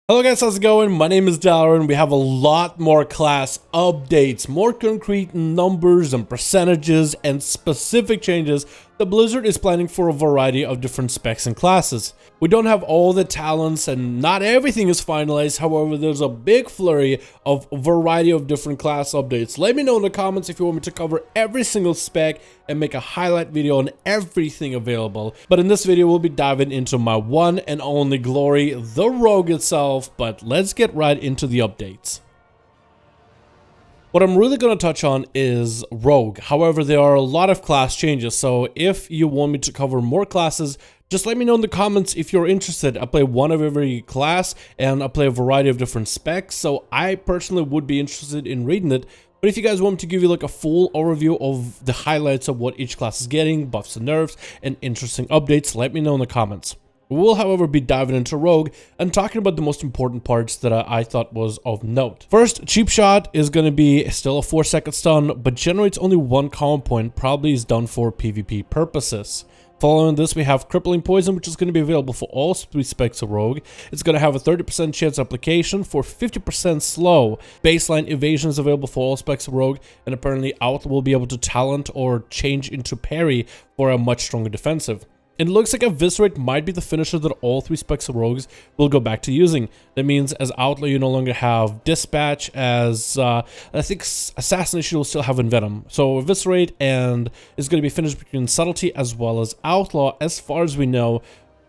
Hello guys, how's it going? My name is Dalaran. We have a lot more class updates, more concrete numbers and percentages and specific changes that Blizzard is planning for a variety of different specs and classes. We don't have all the talents and not everything is finalized, however there's a big flurry of a variety of different class updates. Let me know in the comments if you want me to cover every single spec and make a highlight video on everything available. But in this video we'll be diving into my one and only glory, the Rogue itself, but let's get right into the updates. What I'm really going to touch on is Rogue. However, there are a lot of class changes, so if you want me to cover more classes, just let me know in the comments if you're interested. I play one of every class and I play a variety of different specs, so I personally would be interested in reading it. But if you guys want me to give you like a full overview of the highlights of what each class is getting, buffs and nerfs, and interesting updates, let me know in the comments. We will, however, be diving into Rogue and talking about the most important parts that I thought was of note. First, Cheap Shot is going to be still a 4-second stun, but generates only one common point, probably is done for PvP purposes. Following this, we have Crippling Poison, which is going to be available for all 3 specs of Rogue. It's going to have a 30% chance application for 50% slow. Baseline evasion is available for all specs of Rogue, and apparently Outlaw will be able to talent or change into parry for a much stronger defensive. It looks like Eviscerate might be the finisher that all 3 specs of Rogues will go back to using. That means as Outlaw you no longer have Dispatch, as I think Assassination will still have Envenom. So Eviscerate and is going to be finished between Subtlety as well as Outlaw as far as we know,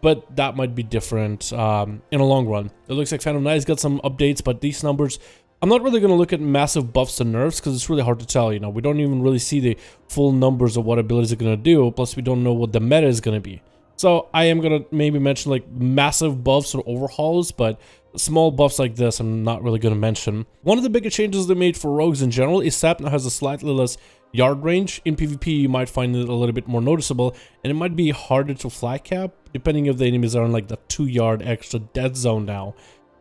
but that might be different in the long run. It looks like Phantom Knight's got some updates, but these numbers, I'm not really going to look at massive buffs and nerfs because it's really hard to tell, you know. We don't even really see the full numbers of what abilities are going to do, plus we don't know what the meta is going to be. So I am going to maybe mention like massive buffs or overhauls, but small buffs like this I'm not really going to mention. One of the bigger changes they made for Rogues in general is Sap now has a slightly less yard range. In PvP you might find it a little bit more noticeable, and it might be harder to fly cap depending if the enemies are in like the 2-yard extra dead zone now.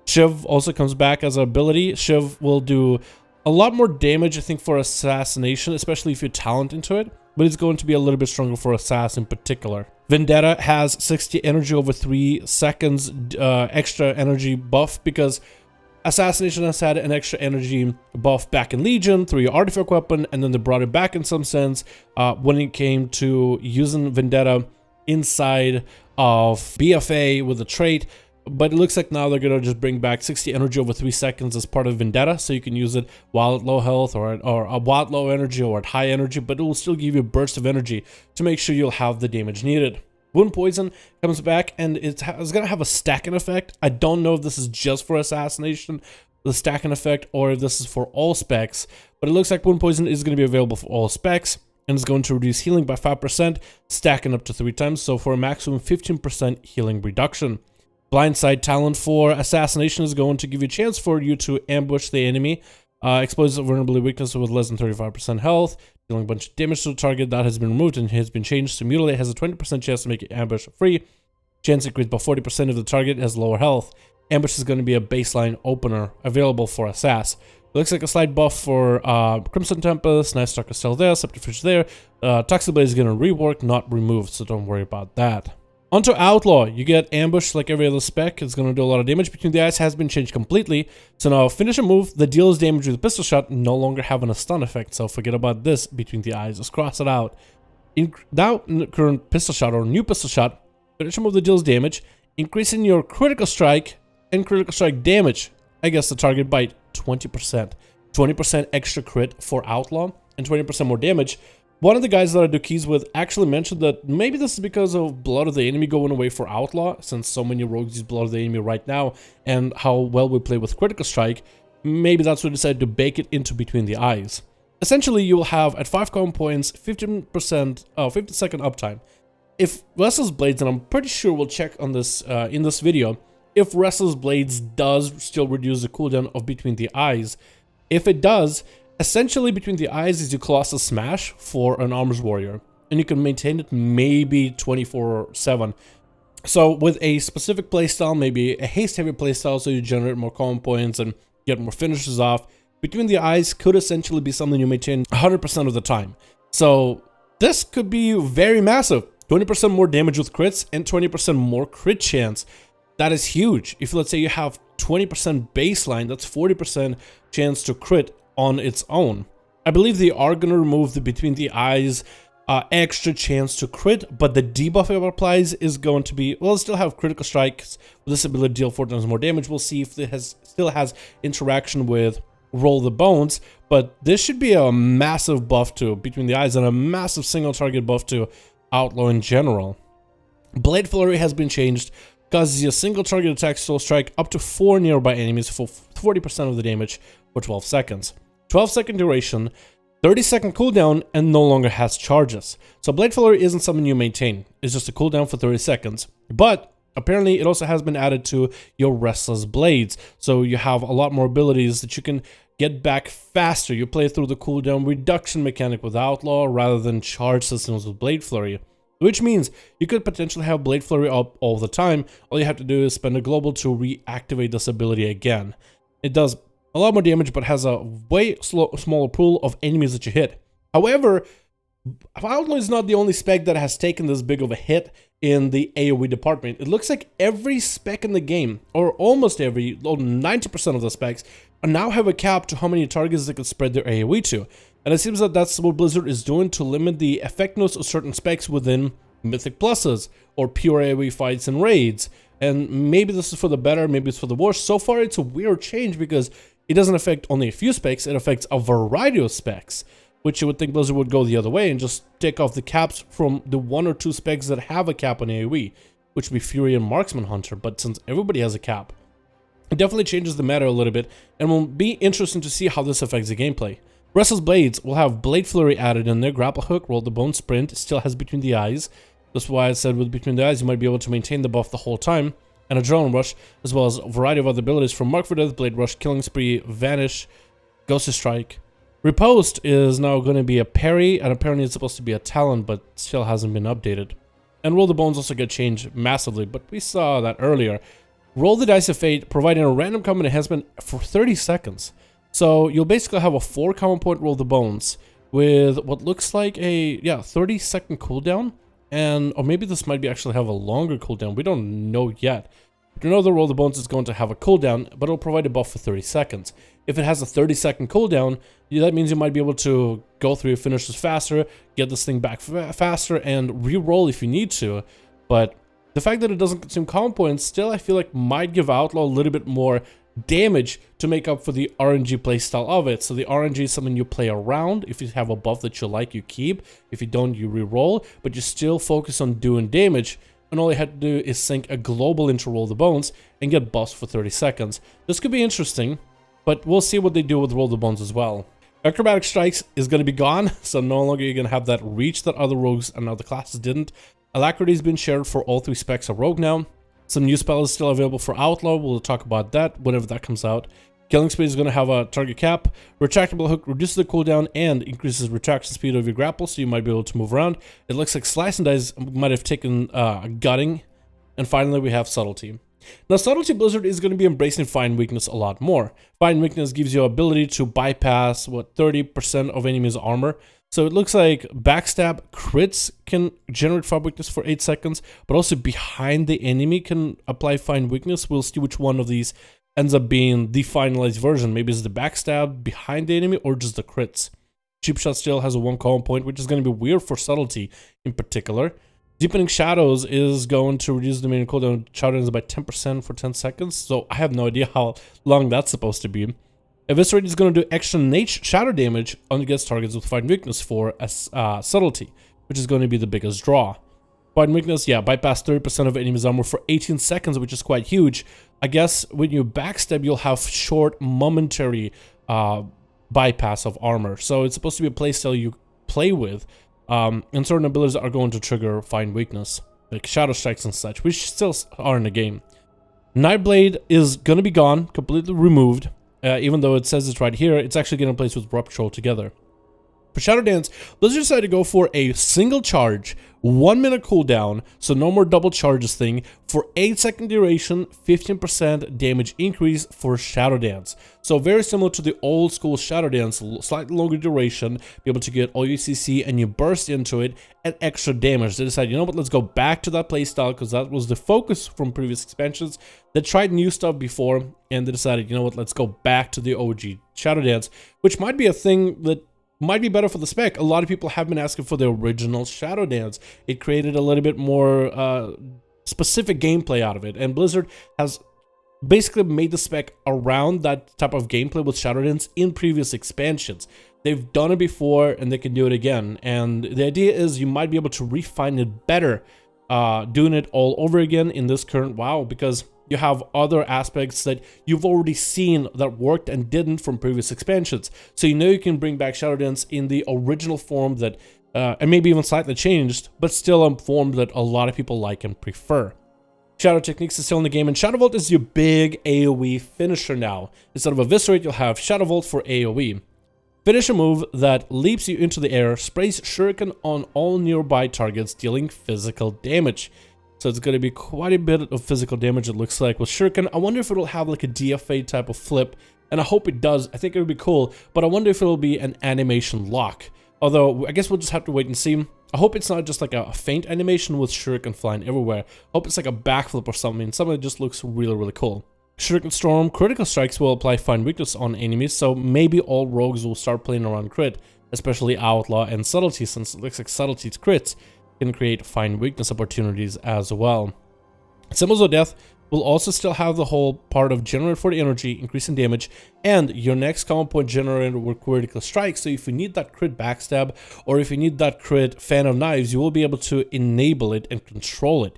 Shiv also comes back as an ability. Shiv will do a lot more damage, I think, for Assassination, especially if you talent into it, but it's going to be a little bit stronger for Assass in particular. Vendetta has 60 energy over 3 seconds extra energy buff because Assassination has had an extra energy buff back in Legion through your artifact weapon, and then they brought it back in some sense when it came to using Vendetta inside of BFA with a trait. But it looks like now they're going to just bring back 60 energy over 3 seconds as part of Vendetta, so you can use it while at low health or at low energy or at high energy, but it will still give you a burst of energy to make sure you'll have the damage needed. Boon Poison comes back and it's going to have a stacking effect. I don't know if this is just for Assassination, the stacking effect, or if this is for all specs, but it looks like Boon Poison is going to be available for all specs, and it's going to reduce healing by 5%, stacking up to 3 times, so for a maximum 15% healing reduction. Blindside talent for Assassination is going to give you a chance for you to ambush the enemy, exposes a vulnerability weakness with less than 35% health, dealing a bunch of damage to the target. That has been removed and has been changed to Mutilate. Has a 20% chance to make it ambush free. Chance increased by 40% if the target has lower health. Ambush is going to be a baseline opener available for Assass. It looks like a slight buff for Crimson Tempest. Night Stalker is still there, Subterfuge there. Toxic Blade is going to rework, not removed, so don't worry about that. Onto Outlaw, you get ambush like every other spec. It's going to do a lot of damage. Between the Eyes has been changed completely. So now finish a move that deals damage with a pistol shot, no longer having a stun effect. So forget about this Between the Eyes. Just cross it out. Now, current pistol shot or new pistol shot, finish a move that deals damage, increasing your critical strike and critical strike damage against the target by 20%. 20% extra crit for Outlaw and 20% more damage. One of the guys that I do keys with actually mentioned that maybe this is because of Blood of the Enemy going away for Outlaw, since so many rogues use Blood of the Enemy right now, and how well we play with Critical Strike. Maybe that's why they decided to bake it into Between the Eyes. Essentially, you will have at 5 common points 50% 50-second uptime. If Restless Blades, and I'm pretty sure we'll check on this in this video, if Restless Blades does still reduce the cooldown of Between the Eyes. If it does, essentially Between the Eyes is your Colossus Smash for an Armor's Warrior, and you can maintain it maybe 24/7. So with a specific playstyle, maybe a haste-heavy playstyle, so you generate more common points and get more finishes off, Between the Eyes could essentially be something you maintain 100% of the time. So this could be very massive. 20% more damage with crits and 20% more crit chance. that is huge. If let's say you have 20% baseline, that's 40% chance to crit on its own. I believe they are going to remove the between the eyes extra chance to crit, but the debuff it applies is going to be, well, still have critical strikes with this ability to deal 4 times more damage. We'll see if it still has interaction with roll the bones, but this should be a massive buff to between the eyes and a massive single target buff to Outlaw in general. Blade Flurry has been changed, causes you a single target attack soul strike up to 4 nearby enemies for 40% of the damage for 12 seconds. 12-second duration, 30-second cooldown, and no longer has charges. So Blade Flurry isn't something you maintain, it's just a cooldown for 30 seconds. But apparently it also has been added to your Restless Blades, so you have a lot more abilities that you can get back faster. You play through the cooldown reduction mechanic with Outlaw rather than charge systems with Blade Flurry. Which means you could potentially have Blade Flurry up all the time. All you have to do is spend a global to reactivate this ability again. It does a lot more damage, but has a way smaller pool of enemies that you hit. However, Outlaw is not the only spec that has taken this big of a hit in the AoE department. It looks like every spec in the game, or almost every, 90% of the specs, now have a cap to how many targets they can spread their AoE to. And it seems that that's what Blizzard is doing to limit the effectiveness of certain specs within Mythic Pluses, or pure AoE fights and raids. And maybe this is for the better, maybe it's for the worse. So far, it's a weird change because it doesn't affect only a few specs, it affects a variety of specs, which you would think Blizzard would go the other way and just take off the caps from the 1 or 2 specs that have a cap on AoE, which would be Fury and Marksman Hunter, but since everybody has a cap, it definitely changes the meta a little bit, and will be interesting to see how this affects the gameplay. Restless Blades will have Blade Flurry added in there, Grapple Hook, Roll the Bone, Sprint, still has Between the Eyes. That's why I said with Between the Eyes you might be able to maintain the buff the whole time, and Adrenaline Rush, as well as a variety of other abilities from Mark for Death, Blade Rush, Killing Spree, Vanish, Ghostly Strike. Riposte is now going to be a parry, and apparently it's supposed to be a talent, but still hasn't been updated. And Roll the Bones also get changed massively, but we saw that earlier. Roll the Dice of Fate, providing a random combat enhancement for 30 seconds. So you'll basically have a 4 common point Roll the Bones with what looks like a 30-second cooldown, and or maybe this might be actually have a longer cooldown. We don't know yet. But you know the Roll the Bones is going to have a cooldown, but it'll provide a buff for 30 seconds. If it has a 30-second cooldown, that means you might be able to go through your finishes faster, get this thing back faster, and re-roll if you need to. But the fact that it doesn't consume common points still, I feel like, might give Outlaw a little bit more damage to make up for the RNG playstyle of it. So the RNG is something you play around. If you have a buff that you like, you keep. If you don't, you re-roll, but you still focus on doing damage, and all you have to do is sync a global into Roll the Bones and get buffs for 30 seconds. This could be interesting, but we'll see what they do with Roll the Bones as well. Acrobatic Strikes is going to be gone, so no longer you're going to have that reach that other rogues and other classes didn't. Alacrity has been shared for all 3 specs of Rogue now. Some new spells still available for Outlaw. We'll talk about that whenever that comes out. Killing Spree is going to have a target cap. Retractable Hook reduces the cooldown and increases retraction speed of your grapple, so you might be able to move around. It looks like Slice and Dice might have taken gutting. And finally, we have Subtlety. Now, Subtlety Blizzard is going to be embracing Find Weakness a lot more. Find Weakness gives you ability to bypass, 30% of enemies' armor. So it looks like Backstab crits can generate Find Weakness for 8 seconds, but also behind the enemy can apply Find Weakness. We'll see which one of these ends up being the finalized version. Maybe it's the Backstab behind the enemy or just the crits. Cheap Shot still has a 1 common point, which is going to be weird for Subtlety in particular. Deepening Shadows is going to reduce the main cooldown Shadowlands by 10% for 10 seconds, so I have no idea how long that's supposed to be. Eviscerate is going to do extra shadow damage against targets with Find Weakness for Subtlety, which is going to be the biggest draw. Find Weakness, bypass 30% of enemy's armor for 18 seconds, which is quite huge. I guess when you backstab, you'll have short, momentary bypass of armor. So it's supposed to be a playstyle you play with. And certain abilities are going to trigger Find Weakness, like Shadow Strikes and such, which still are in the game. Nightblade is going to be gone, completely removed. Even though it says it's right here, it's actually getting replaced with Rupture altogether. For Shadow Dance, Blizzard decided to go for a single charge, 1 minute cooldown, so no more double charges thing, for 8-second duration, 15% damage increase for Shadow Dance. So very similar to the old school Shadow Dance, slightly longer duration, be able to get all your CC and you burst into it and extra damage. They decided, you know what, let's go back to that playstyle because that was the focus from previous expansions. They tried new stuff before and they decided, you know what, let's go back to the OG Shadow Dance, which might be a thing that might be better for the spec. A lot of people have been asking for the original Shadow Dance. It created a little bit more specific gameplay out of it, and Blizzard has basically made the spec around that type of gameplay with Shadow Dance in previous expansions. They've done it before and they can do it again, and the idea is you might be able to refine it better doing it all over again in this current WoW, because you have other aspects that you've already seen that worked and didn't from previous expansions. So you know you can bring back Shadow Dance in the original form that, and maybe even slightly changed, but still a form that a lot of people like and prefer. Shadow Techniques is still in the game, and Shadow Vault is your big AoE finisher now. Instead of Eviscerate, you'll have Shadow Vault for AoE. Finish a move that leaps you into the air, sprays Shuriken on all nearby targets, dealing physical damage. So it's going to be quite a bit of physical damage, it looks like, with Shuriken. I wonder if it'll have like a DFA type of flip, and I hope it does. I think it would be cool, but I wonder if it'll be an animation lock. Although, I guess we'll just have to wait and see. I hope it's not just like a faint animation with Shuriken flying everywhere. I hope it's like a backflip or something that just looks really, really cool. Shuriken Storm, critical strikes will apply fine weakness on enemies, so maybe all rogues will start playing around crit, especially Outlaw and Subtlety, since it looks like Subtlety's crits can create fine weakness opportunities as well. Symbols of Death will also still have the whole part of generate for the energy, increasing damage, and your next common point generated with critical strikes. So if you need that crit backstab, or if you need that crit fan of knives, you will be able to enable it and control it,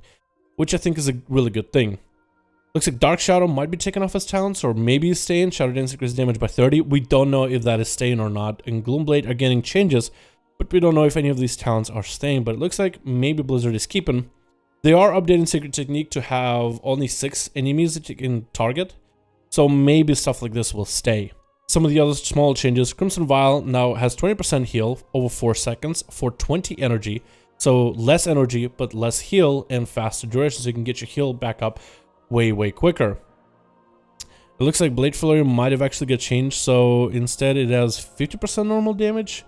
which I think is a really good thing. Looks like Dark Shadow might be taken off as talents, or maybe staying. Shadow Dance increases damage by 30. We don't know if that is staying or not, and Gloomblade are getting changes, but we don't know if any of these talents are staying, but it looks like maybe Blizzard is keeping. They are updating Secret Technique to have only 6 enemies that you can target, so maybe stuff like this will stay. Some of the other small changes: Crimson Vial now has 20% heal over 4 seconds for 20 energy, so less energy but less heal and faster duration, so you can get your heal back up way quicker. It looks like Blade Flurry might have actually got changed, so instead it has 50% normal damage.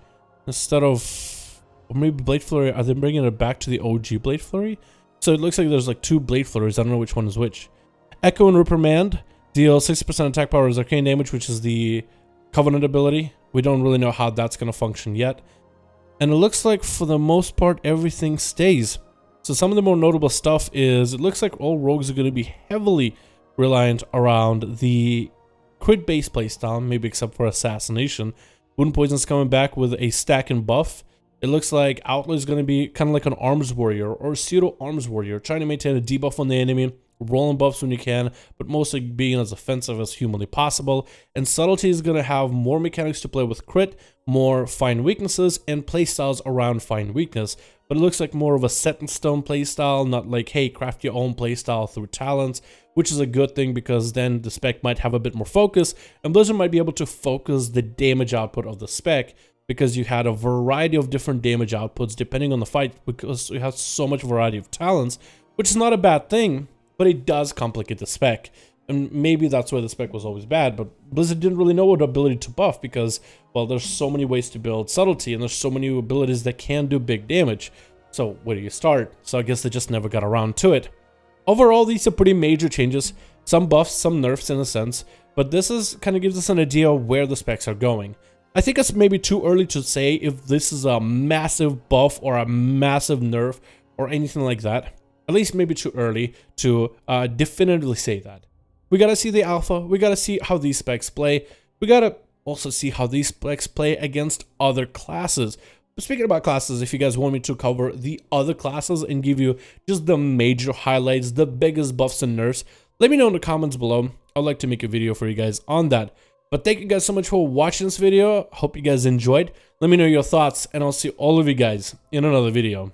Instead of, or maybe Blade Flurry, are they bringing it back to the OG Blade Flurry? So it looks like there's like 2 Blade Flurries, I don't know which one is which. Echo and Reprimand deal 60% attack power as arcane damage, which is the Covenant ability. We don't really know how that's going to function yet. And it looks like for the most part everything stays. So some of the more notable stuff is, it looks like all rogues are going to be heavily reliant around the crit-based playstyle, maybe except for Assassination. Boon Poison's coming back with a stack and buff. It looks like Outlaw is going to be kind of like an arms warrior or pseudo arms warrior, trying to maintain a debuff on the enemy, rolling buffs when you can, but mostly being as offensive as humanly possible. And Subtlety is going to have more mechanics to play with crit, more fine weaknesses, and playstyles around fine weakness. But it looks like more of a set in stone playstyle, not like, hey, craft your own playstyle through talents, which is a good thing because then the spec might have a bit more focus, and Blizzard might be able to focus the damage output of the spec, because you had a variety of different damage outputs depending on the fight, because you have so much variety of talents, which is not a bad thing, but it does complicate the spec. And maybe that's why the spec was always bad, but Blizzard didn't really know what ability to buff because, well, there's so many ways to build Subtlety, and there's so many abilities that can do big damage. So where do you start? So I guess they just never got around to it. Overall, these are pretty major changes. Some buffs, some nerfs in a sense, but this is kind of gives us an idea of where the specs are going. I think it's maybe too early to say if this is a massive buff or a massive nerf or anything like that. At least maybe too early to definitively say that. We gotta see the alpha, we gotta see how these specs play, we gotta also see how these specs play against other classes. But speaking about classes, if you guys want me to cover the other classes and give you just the major highlights, the biggest buffs and nerfs, let me know in the comments below. I'd like to make a video for you guys on that. But thank you guys so much for watching this video. Hope you guys enjoyed. Let me know your thoughts, and I'll see all of you guys in another video.